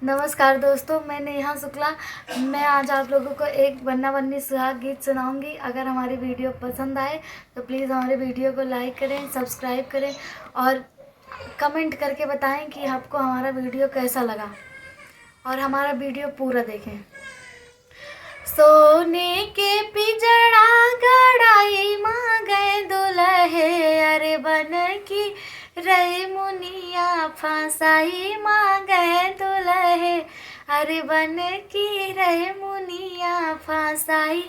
नमस्कार दोस्तों, मैं नेहा शुक्ला। मैं आज आप लोगों को एक बन्ना बन्नी सुहाग गीत सुनाऊंगी। अगर हमारी वीडियो पसंद आए तो प्लीज़ हमारे वीडियो को लाइक करें, सब्सक्राइब करें और कमेंट करके बताएं कि आपको हमारा वीडियो कैसा लगा और हमारा वीडियो पूरा देखें। सोने के पिजड़ा गड़ाई माँ गए दुल्हे, अरे बन की रही मुनिया फसाई माँ गए दुल्हे, अरे बन की रही मुनिया फसाई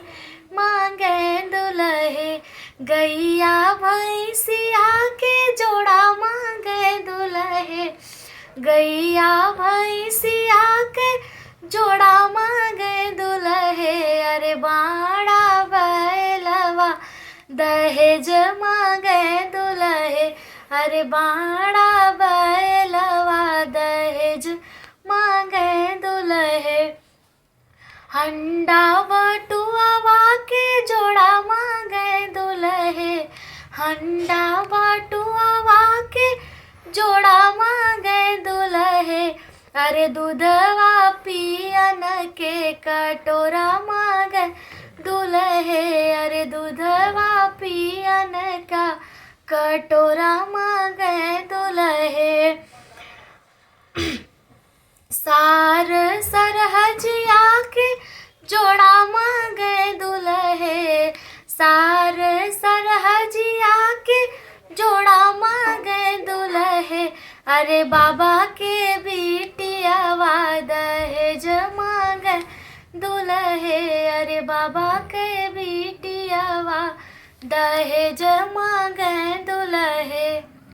माँ गए दुल्हे। गैया भैंसिया के जोड़ा माँ गए दुल्हे, गैया भैंसिया के जोड़ा माँ गए दुल्हे, अरे बाड़ा बैलवा दहेज माँ गए दुल्हे, अरे बाड़ा बैलवा दहेज माँ गए दुल्हे। हंडा बटुआ के जोड़ा माँ गए दुल्हे, हंडा बटुआ के जोड़ा माँ गए दुल्हे, अरे दूधवा पियन के कटोरा माँ गए दुल्हे, अरे दूधवा पियन का कटोरा माँ गए दुल्हे। सार सरहजिया के जोड़ा माँ गए दुल्हे, सार सरहजिया के जोड़ा माँ गए दुल्हे, अरे बाबा के बिटियावा दहेज माँ गए दुल्हे, अरे बाबा के बिटियावा दहेज माँ गए दुल्हे।